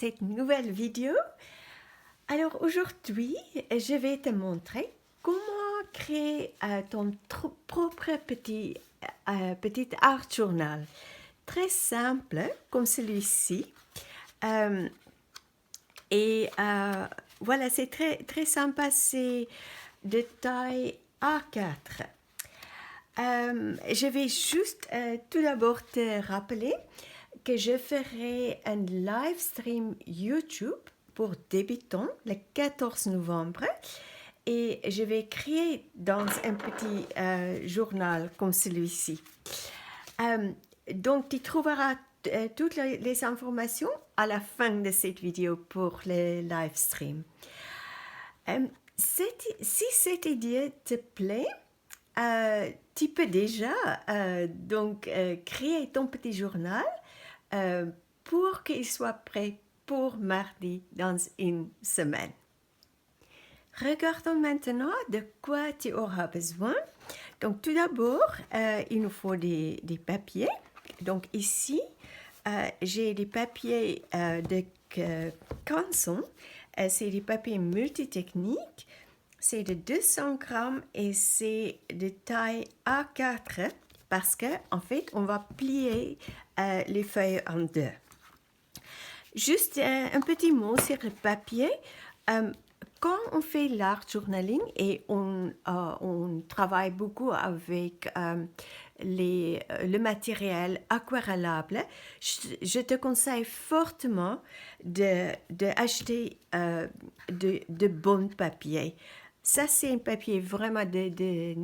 cette nouvelle vidéo. Alors aujourd'hui, je vais te montrer comment créer ton propre petit art journal. Très simple, comme celui-ci. Voilà, c'est très sympa, c'est de taille A4. Je vais juste tout d'abord te rappeler que je ferai un live stream YouTube pour débutants le 14 novembre et je vais créer dans un petit journal comme celui-ci. Donc tu trouveras toutes les informations à la fin de cette vidéo pour le live stream. Si cette idée te plaît, tu peux déjà créer ton petit journal pour qu'il soit prêt pour mardi dans une semaine. Regardons maintenant de quoi tu auras besoin. Donc tout d'abord, il nous faut des papiers. Donc ici, j'ai des papiers de canson. C'est des papiers multitechniques. C'est de 200 grammes et c'est de taille A4 parce qu'en fait, on va plier les feuilles en deux. Juste un petit mot sur le papier. Quand on fait l'art journaling et on travaille beaucoup avec le matériel aquarellable, je te conseille fortement d'acheter de bons papiers. Ça, c'est un papier vraiment de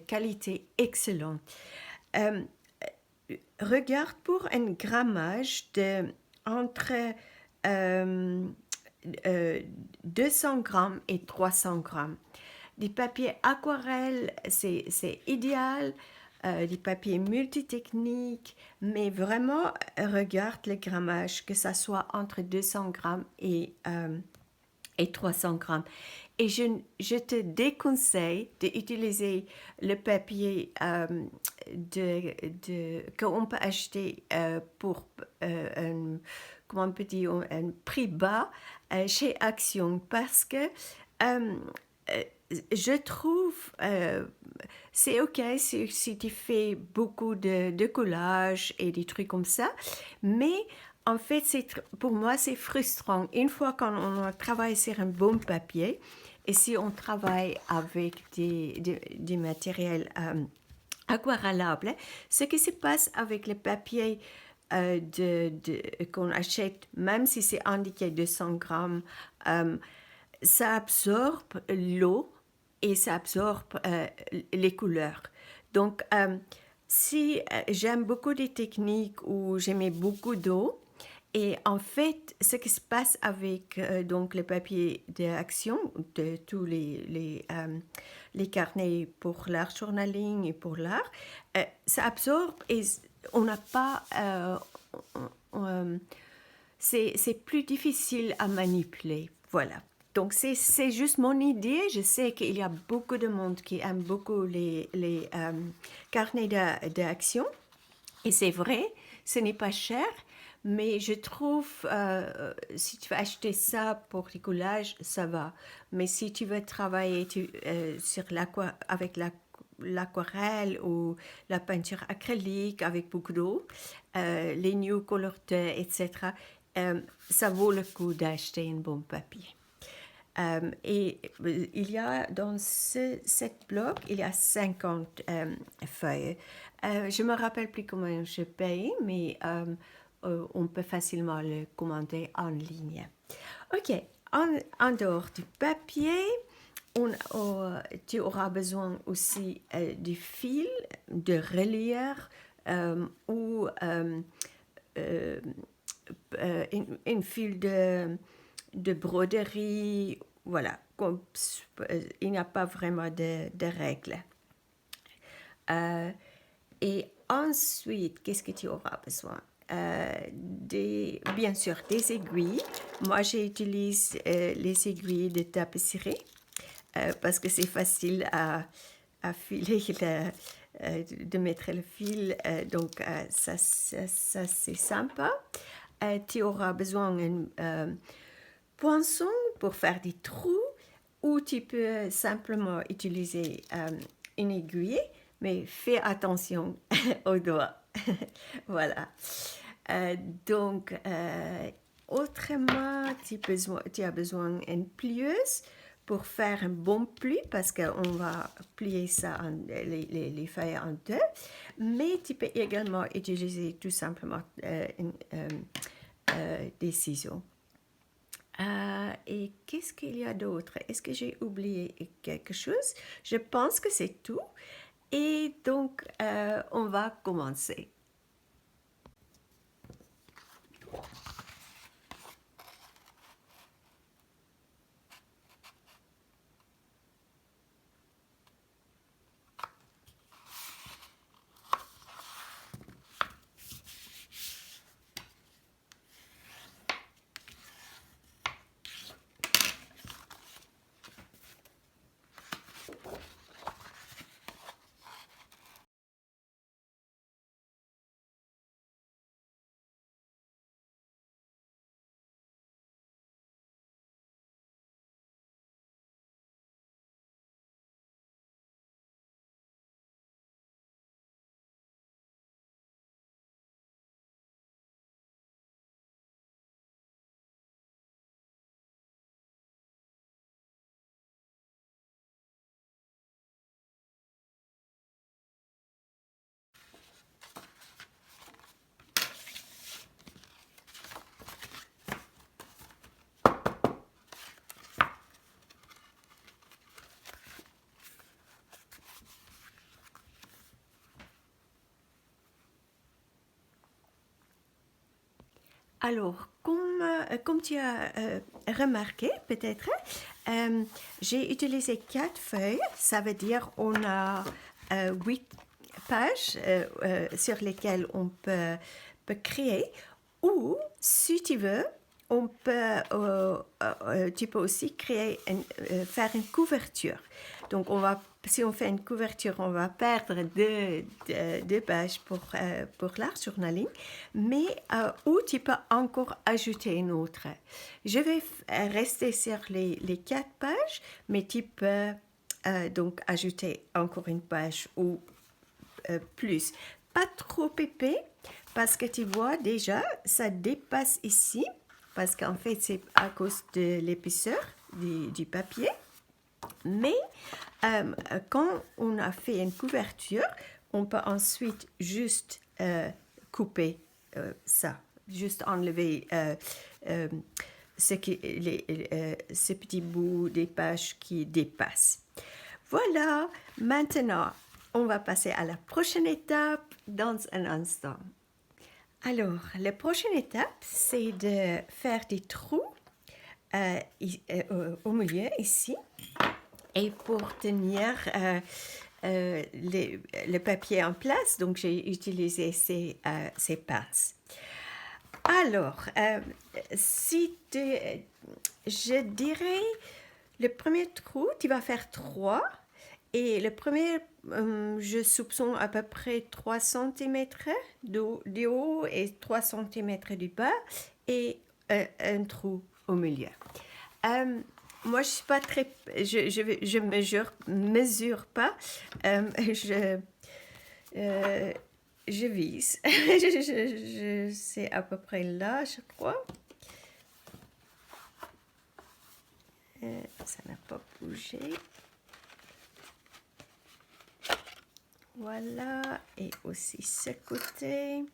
qualité excellente. Regarde pour un grammage entre 200 grammes et 300 grammes. Des papiers aquarelles, c'est idéal. Des papiers multitechniques, mais vraiment, regarde le grammage, que ça soit entre 200 grammes et 300 grammes. Et je te déconseille d'utiliser le papier qu'on peut acheter pour comment on peut dire, un prix bas chez Action parce que je trouve c'est ok si tu fais beaucoup de collages et des trucs comme ça, mais en fait, pour moi, c'est frustrant. Une fois qu'on travaille sur un bon papier, et si on travaille avec des matériels aquarellables, ce qui se passe avec le papier qu'on achète, même si c'est indiqué 200 grammes, ça absorbe l'eau et ça absorbe les couleurs. Donc, si j'aime beaucoup des techniques où je mets beaucoup d'eau, et en fait, ce qui se passe avec donc le papier d'action, de tous les carnets pour l'art journaling et pour l'art, ça absorbe et on n'a pas... c'est plus difficile à manipuler. Voilà. Donc, c'est juste mon idée. Je sais qu'il y a beaucoup de monde qui aime beaucoup les carnets d'action. Et c'est vrai, ce n'est pas cher. Mais je trouve, si tu veux acheter ça pour les collages, ça va. Mais si tu veux travailler sur avec l'aquarelle ou la peinture acrylique avec beaucoup d'eau, les New Color, etc., ça vaut le coup d'acheter un bon papier. Et il y a dans cette bloc, il y a 50 feuilles. Je ne me rappelle plus comment je paye, mais on peut facilement le commander en ligne. Ok, en dehors du papier, tu auras besoin aussi du fil, de reliure ou une fil de broderie. Voilà, il n'y a pas vraiment de règles. Et ensuite, qu'est-ce que tu auras besoin? Bien sûr, des aiguilles. Moi, j'utilise les aiguilles de tapisserie parce que c'est facile à filer, de mettre le fil. Donc, ça c'est sympa. tu auras besoin d'un poinçon pour faire des trous ou tu peux simplement utiliser une aiguille, mais fais attention aux doigts. Voilà. Euh, donc, autrement, tu as besoin d'une plieuse pour faire un bon pli parce qu'on va plier ça les feuilles en deux. Mais tu peux également utiliser tout simplement des ciseaux. Et qu'est-ce qu'il y a d'autre? Est-ce que j'ai oublié quelque chose? Je pense que c'est tout. Et donc, on va commencer. Alors, comme tu as remarqué peut-être, j'ai utilisé 4 feuilles. Ça veut dire on a 8 pages sur lesquelles on peut créer. Ou, si tu veux, tu peux aussi faire une couverture. Donc, si on fait une couverture, on va perdre deux pages pour l'art journaling, mais ou tu peux encore ajouter une autre. Je vais rester sur les 4 pages, mais tu peux donc ajouter encore une page ou plus. Pas trop épais, parce que tu vois déjà, ça dépasse ici, parce qu'en fait, c'est à cause de l'épaisseur du papier. Mais quand on a fait une couverture, on peut ensuite juste couper ça, juste enlever ces petits bouts des pages qui dépassent. Voilà, maintenant, on va passer à la prochaine étape dans un instant. Alors, la prochaine étape, c'est de faire des trous au milieu, ici. Et pour tenir le papier en place, donc j'ai utilisé ces pinces. Alors, je dirais, le premier trou, tu vas faire 3. Et le premier, je soupçonne à peu près 3 cm du haut et 3 cm du bas et un trou au milieu. Moi, je suis pas très, je mesure pas. Je vise. C'est à peu près là, je crois. Ça n'a pas bougé. Voilà, et aussi ce côté,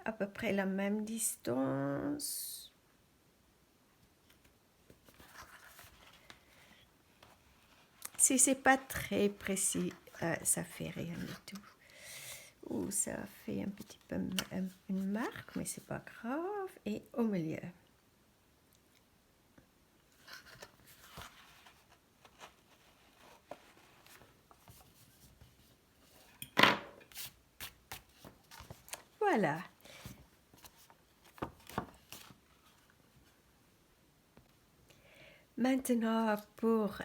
à peu près la même distance. Si c'est pas très précis, ça fait rien du tout. Ou ça fait un petit peu une marque, mais c'est pas grave. Et au milieu. Voilà. Maintenant, pour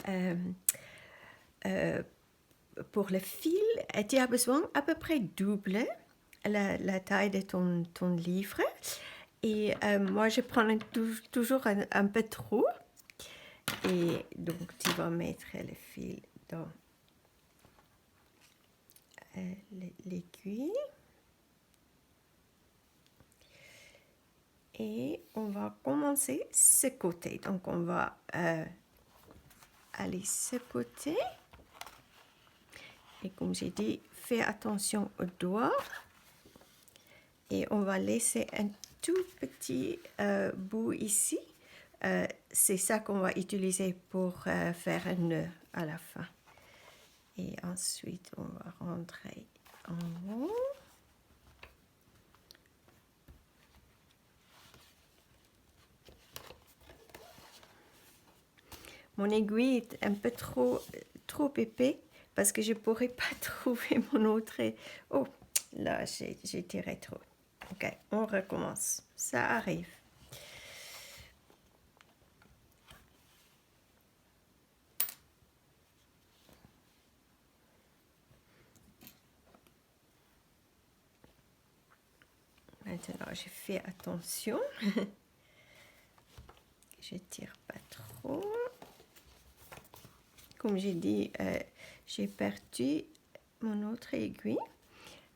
le fil, tu as besoin à peu près double la taille de ton livre. Et moi, je prends toujours un peu trop. Et donc, tu vas mettre le fil dans l'aiguille. Et on va commencer ce côté. Donc, on va aller ce côté. Et comme j'ai dit, fais attention aux doigts. Et on va laisser un tout petit bout ici. C'est ça qu'on va utiliser pour faire un nœud à la fin. Et ensuite, on va rentrer en haut. Mon aiguille est un peu trop épais parce que je ne pourrais pas trouver mon autre. Oh, là, j'ai tiré trop. Ok, on recommence. Ça arrive. Maintenant, je fais attention. Je tire pas trop. Comme j'ai dit, j'ai perdu mon autre aiguille.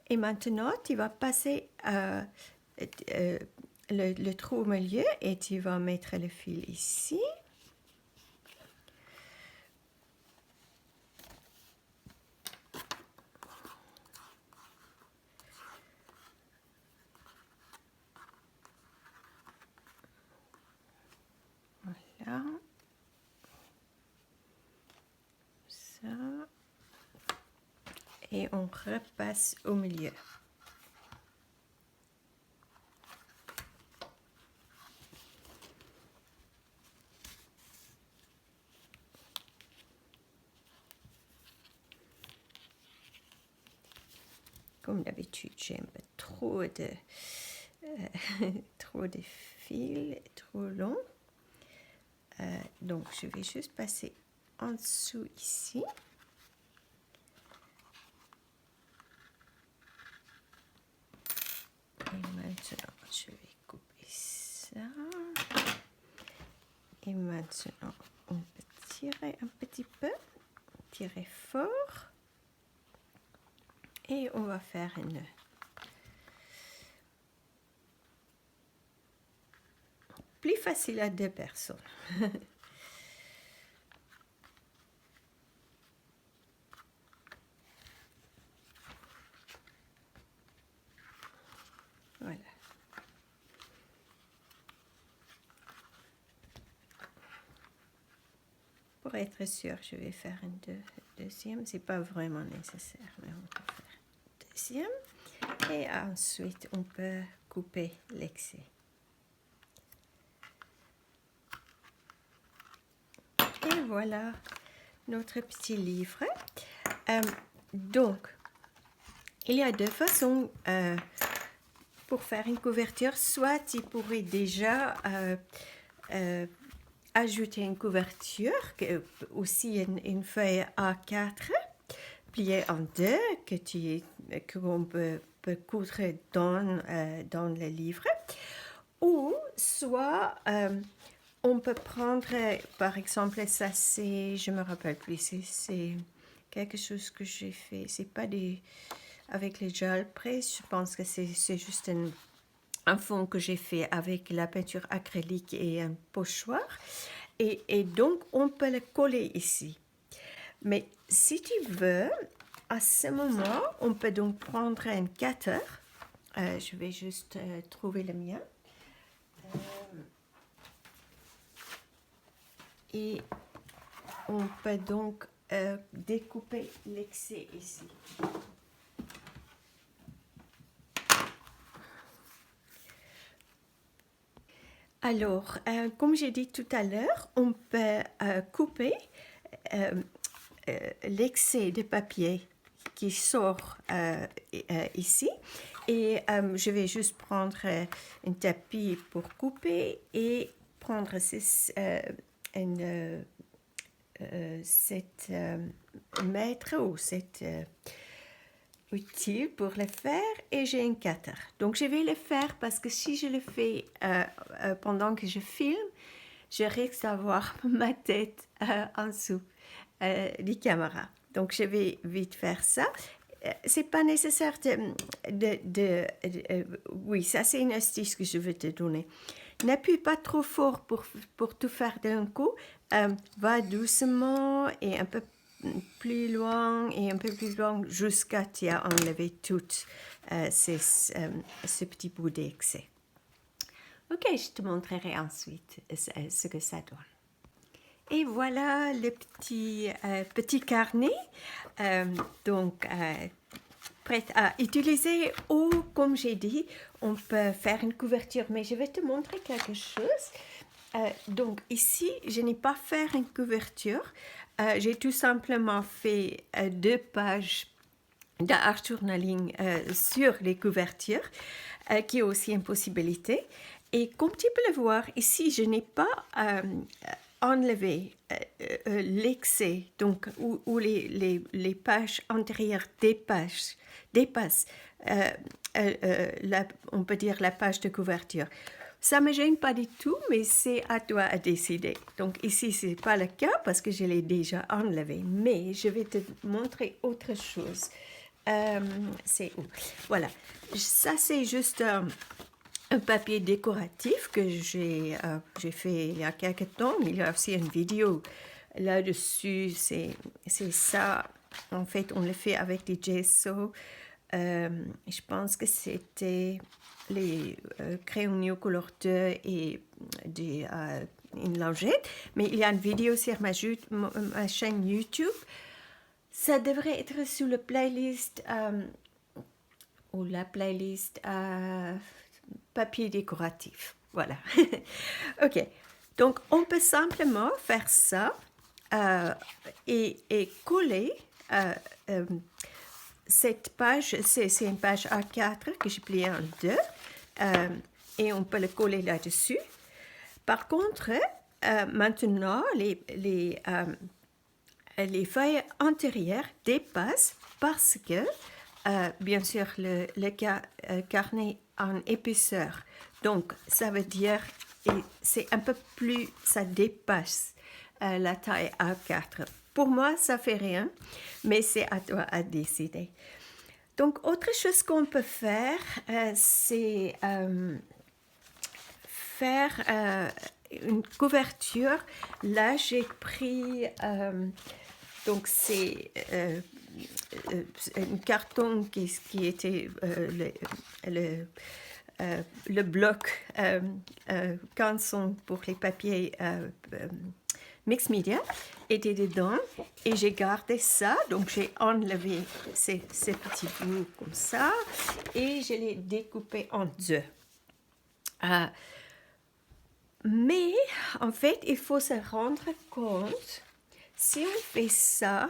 Et maintenant, tu vas passer le trou au milieu et tu vas mettre le fil ici. Voilà. Ça. Et on repasse au milieu. Comme d'habitude, j'ai un peu trop de fils, trop long. Donc, je vais juste passer en dessous ici. Et maintenant, je vais couper ça. Et maintenant, on peut tirer un petit peu, tirer fort. Et on va faire un nœud. Plus facile à 2 personnes. Voilà. Pour être sûr, je vais faire un deuxième. C'est pas vraiment nécessaire, mais on peut faire un deuxième. Et ensuite, on peut couper l'excès. Et voilà notre petit livre. Donc, il y a 2 façons pour faire une couverture. Soit tu pourrais déjà ajouter une couverture, aussi une feuille A4 pliée en 2 qu'on peut coudre dans le livre. Ou soit on peut prendre, par exemple, ça c'est, je me rappelle plus, c'est quelque chose que j'ai fait. C'est pas avec les gels presse, je pense que c'est juste un fond que j'ai fait avec la peinture acrylique et un pochoir. Et donc, on peut le coller ici. Mais si tu veux, à ce moment, on peut donc prendre un cutter. Je vais juste trouver le mien. Et on peut donc découper l'excès ici. Alors, comme j'ai dit tout à l'heure, on peut couper l'excès de papier qui sort ici. Et je vais juste prendre un tapis pour couper et prendre cette mètre ou cette utile pour le faire et j'ai un cutter. Donc je vais le faire parce que si je le fais pendant que je filme, je risque d'avoir ma tête en dessous du caméra. Donc je vais vite faire ça. C'est pas nécessaire oui, ça c'est une astuce que je veux te donner. N'appuie pas trop fort pour tout faire d'un coup. Va doucement et un peu plus loin et un peu plus loin jusqu'à tu as enlevé tout ce petit bout d'excès. Ok, je te montrerai ensuite ce que ça donne. Et voilà le petit carnet. Prêt à utiliser ou, comme j'ai dit, on peut faire une couverture. Mais je vais te montrer quelque chose. Donc ici, je n'ai pas fait une couverture. J'ai tout simplement fait 2 pages d'art journaling sur les couvertures, qui est aussi une possibilité. Et comme tu peux le voir, ici, je n'ai pas enlevé l'excès, donc où les pages antérieures dépassent, on peut dire la page de couverture. Ça ne me gêne pas du tout, mais c'est à toi à décider. Donc ici, ce n'est pas le cas parce que je l'ai déjà enlevé. Mais je vais te montrer autre chose. C'est où? Voilà. Ça, c'est juste un papier décoratif que j'ai fait il y a quelques temps. Il y a aussi une vidéo là-dessus. C'est ça. En fait, on le fait avec des gesso. Je pense que c'était les crayons Neocolor 2 et une lingette. Mais il y a une vidéo sur ma chaîne YouTube. Ça devrait être sur la playlist ou la playlist papier décoratif. Voilà. Ok. Donc, on peut simplement faire ça et coller cette page. C'est une page A4 que j'ai pliée en deux. Et on peut le coller là-dessus. Par contre, maintenant, les feuilles antérieures dépassent parce que, bien sûr, le carnet en épaisseur. Donc, ça veut dire c'est un peu plus, ça dépasse la taille A4. Pour moi, ça fait rien, mais c'est à toi à décider. Donc, autre chose qu'on peut faire, c'est faire une couverture. Là, j'ai pris, donc c'est un carton qui était le bloc canson pour les papiers mix media était dedans et j'ai gardé ça, donc j'ai enlevé ces petits bouts comme ça et je l'ai découpé en deux. Mais en fait, il faut se rendre compte, si on fait ça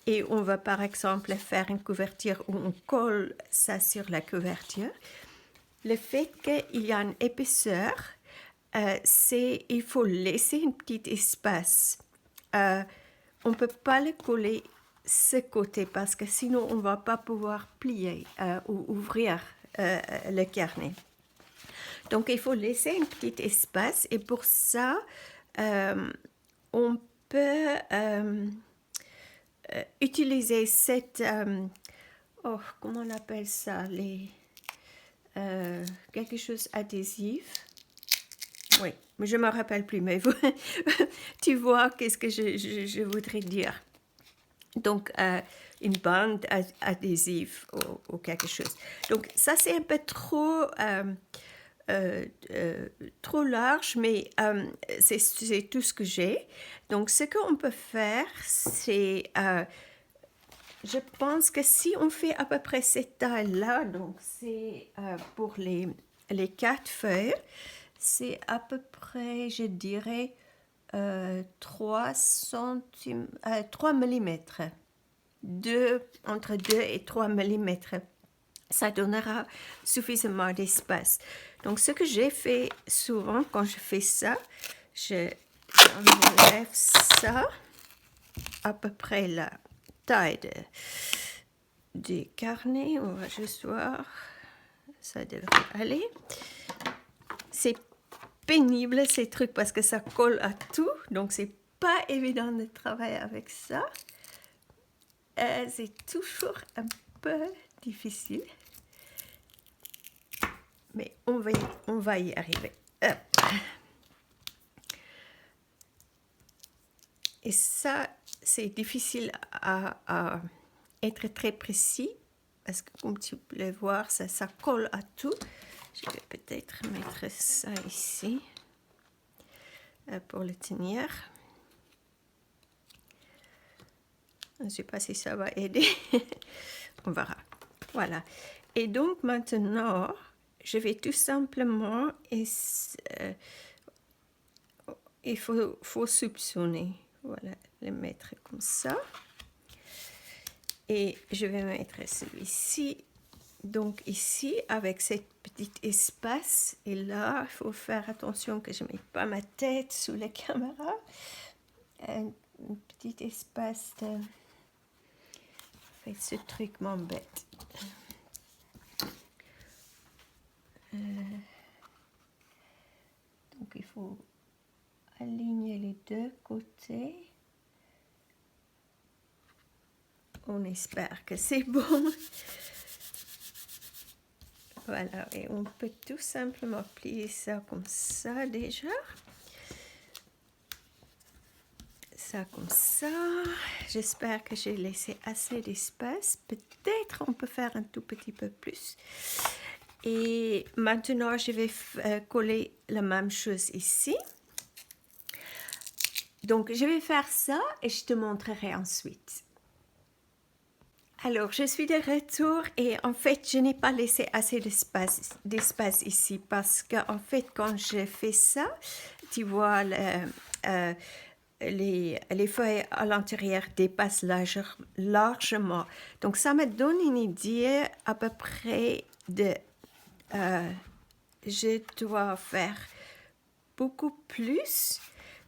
et on va par exemple faire une couverture où on colle ça sur la couverture, le fait qu'il y a une épaisseur, il faut laisser un petit espace. On ne peut pas le coller ce côté parce que sinon on ne va pas pouvoir plier ou ouvrir le carnet. Donc il faut laisser un petit espace et pour ça, on peut utiliser cette... comment on appelle ça? Quelque chose adhésif. Oui, mais je ne me rappelle plus, mais tu vois qu'est-ce que je voudrais dire. Donc, une bande adhésive ou quelque chose. Donc, ça, c'est un peu trop large, mais c'est tout ce que j'ai. Donc, ce qu'on peut faire, c'est... je pense que si on fait à peu près cette taille-là, donc c'est pour les 4 feuilles, c'est à peu près, je dirais, 3 mm. Entre 2 et 3 mm. Ça donnera suffisamment d'espace. Donc, ce que j'ai fait souvent quand je fais ça, j'enlève ça à peu près la taille des carnets, on va juste voir, ça devrait aller. C'est pénible ces trucs parce que ça colle à tout, donc c'est pas évident de travailler avec ça. C'est toujours un peu difficile, mais on va y arriver. Hop. Et ça, c'est difficile à être très précis parce que comme tu peux le voir, ça colle à tout. Je vais peut-être mettre ça ici pour le tenir. Je ne sais pas si ça va aider. On verra. Voilà. Et donc maintenant, je vais tout simplement... il faut soupçonner. Voilà, le mettre comme ça. Et je vais mettre celui-ci. Donc ici, avec cette petite espace, et là, il faut faire attention que je ne mette pas ma tête sous la caméra. Un petit espace de... En fait, ce truc m'embête. Donc il faut aligner les deux côtés. On espère que c'est bon. Voilà, et on peut tout simplement plier ça comme ça déjà. Ça comme ça. J'espère que j'ai laissé assez d'espace. Peut-être on peut faire un tout petit peu plus. Et maintenant, je vais coller la même chose ici. Donc, je vais faire ça et je te montrerai ensuite. Alors, je suis de retour et en fait, je n'ai pas laissé assez d'espace ici parce qu'en fait, quand je fais ça, tu vois, les feuilles à l'intérieur dépassent largement. Donc, ça me donne une idée à peu près de... je dois faire beaucoup plus.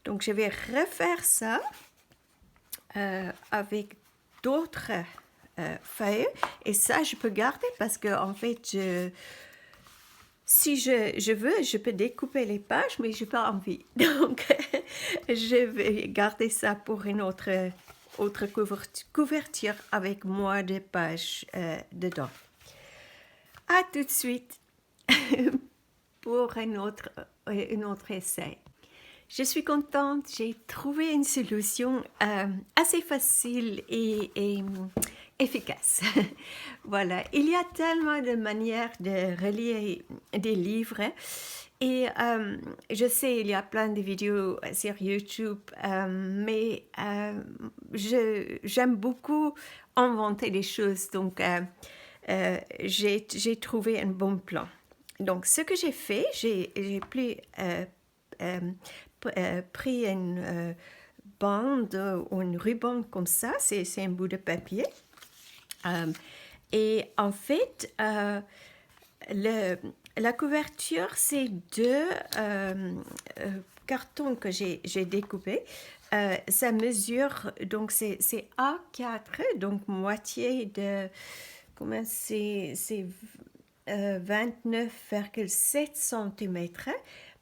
Donc, je vais refaire ça avec d'autres feuilles. Et ça, je peux garder parce que, en fait, si je veux, je peux découper les pages, mais je n'ai pas envie. Donc, je vais garder ça pour une autre couverture avec moins de pages dedans. À tout de suite pour un autre essai. Je suis contente, j'ai trouvé une solution assez facile et efficace. Voilà, il y a tellement de manières de relire des livres et je sais, il y a plein de vidéos sur YouTube, mais j'aime beaucoup inventer des choses, donc j'ai trouvé un bon plan. Donc, ce que j'ai fait, j'ai pris une bande ou une ruban comme ça, c'est un bout de papier. Et en fait, la couverture, c'est deux cartons que j'ai découpés. Ça mesure, donc c'est A4, donc moitié de, comment c'est 29,7 cm.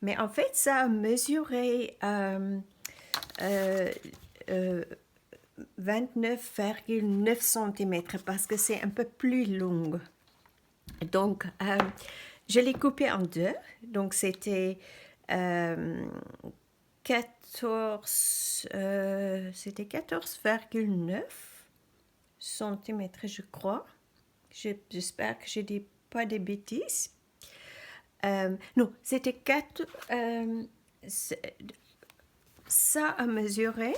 Mais en fait, ça a mesuré 29,9 cm parce que c'est un peu plus long. Donc, je l'ai coupé en deux. Donc, c'était 14,9 cm, je crois. J'espère que je ne dis pas de bêtises. Non, c'était 4... ça a mesuré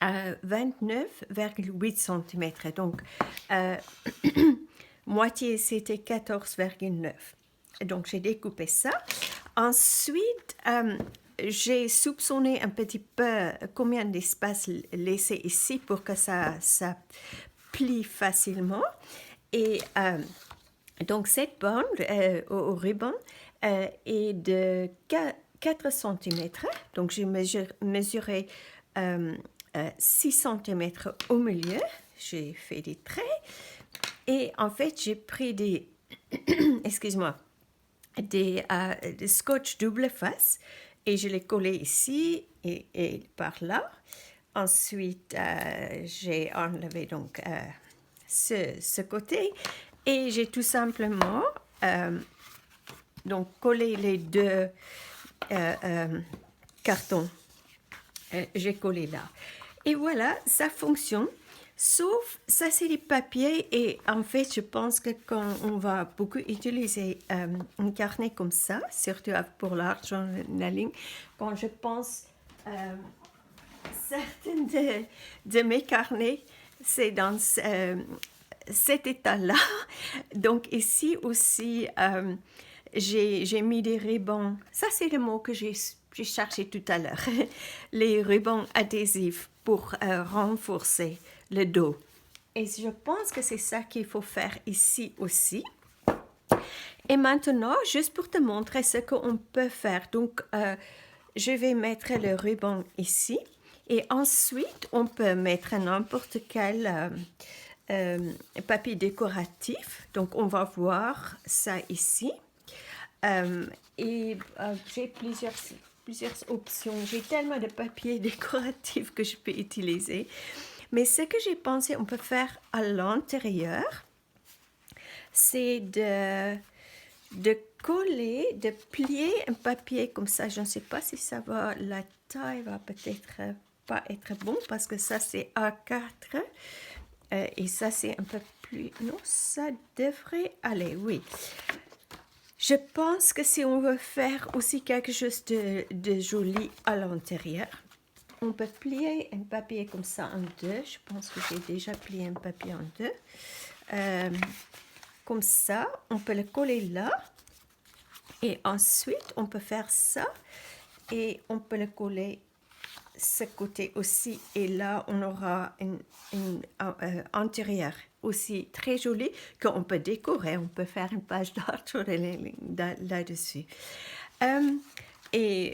29,8 cm. Donc, moitié, c'était 14,9. Donc, j'ai découpé ça. Ensuite, j'ai soupçonné un petit peu combien d'espace laisser ici pour que ça plie facilement. Et donc, cette bande au ruban est de 4 cm. Donc, j'ai mesuré 6 cm au milieu. J'ai fait des traits. Et en fait, j'ai pris des, excuse-moi, des scotch double face et je l'ai collé ici et par là. Ensuite, j'ai enlevé donc ce côté et j'ai tout simplement donc collé les deux cartons. J'ai collé là. Et voilà, ça fonctionne. Sauf, ça c'est les papiers et en fait, je pense que quand on va beaucoup utiliser un carnet comme ça, surtout pour l'art journaling, quand je pense certains de mes carnets, c'est dans cet état-là. Donc ici aussi, j'ai mis des rubans. Ça, c'est le mot que j'ai cherché tout à l'heure. Les rubans adhésifs pour renforcer le dos. Et je pense que c'est ça qu'il faut faire ici aussi. Et maintenant, juste pour te montrer ce qu'on peut faire. Donc, je vais mettre le ruban ici. Et ensuite, on peut mettre n'importe quel papier décoratif. Donc, on va voir ça ici. J'ai plusieurs options. J'ai tellement de papiers décoratifs que je peux utiliser. Mais ce que j'ai pensé on peut faire à l'intérieur, c'est de coller, de plier un papier comme ça. Je ne sais pas si ça va, la taille va peut-être pas être bon parce que ça c'est A4 et ça c'est un peu plus... Non, ça devrait aller, oui. Je pense que si on veut faire aussi quelque chose de joli à l'intérieur, on peut plier un papier comme ça en deux. Je pense que j'ai déjà plié un papier en deux. Comme ça, on peut le coller là. Et ensuite, on peut faire ça. Et on peut le coller ce côté aussi. Et là, on aura une intérieur aussi très joli qu'on peut décorer. On peut faire une page d'art là-dessus. Et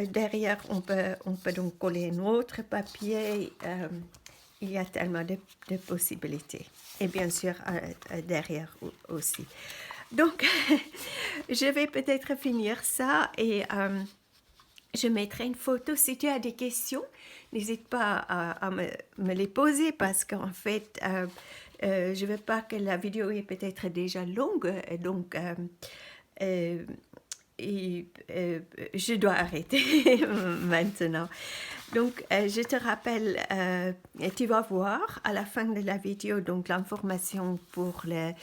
derrière, on peut donc coller un autre papier. Il y a tellement de possibilités. Et bien sûr, derrière aussi. Donc, je vais peut-être finir ça et je mettrai une photo. Si tu as des questions, n'hésite pas à me les poser parce qu'en fait, je ne veux pas que la vidéo est peut-être déjà longue. Donc, je dois arrêter maintenant. Donc, je te rappelle, tu vas voir à la fin de la vidéo donc l'information pour le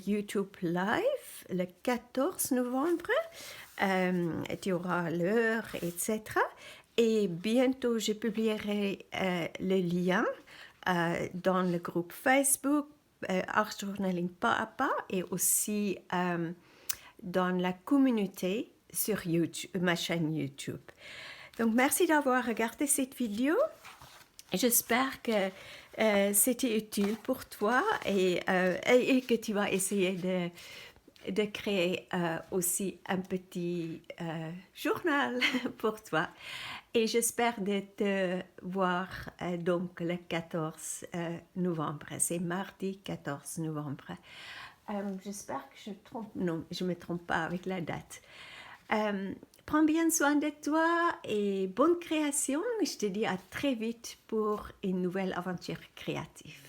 YouTube Live le 14 novembre. Tu auras l'heure, etc. Et bientôt, je publierai le lien dans le groupe Facebook Art Journaling pas à pas et aussi dans la communauté sur YouTube, ma chaîne YouTube. Donc, merci d'avoir regardé cette vidéo. J'espère que c'était utile pour toi et que tu vas essayer de créer aussi un petit journal pour toi. Et j'espère de te voir donc le 14 novembre. C'est mardi 14 novembre. J'espère que je me trompe pas avec la date. Prends bien soin de toi et bonne création. Je te dis à très vite pour une nouvelle aventure créative.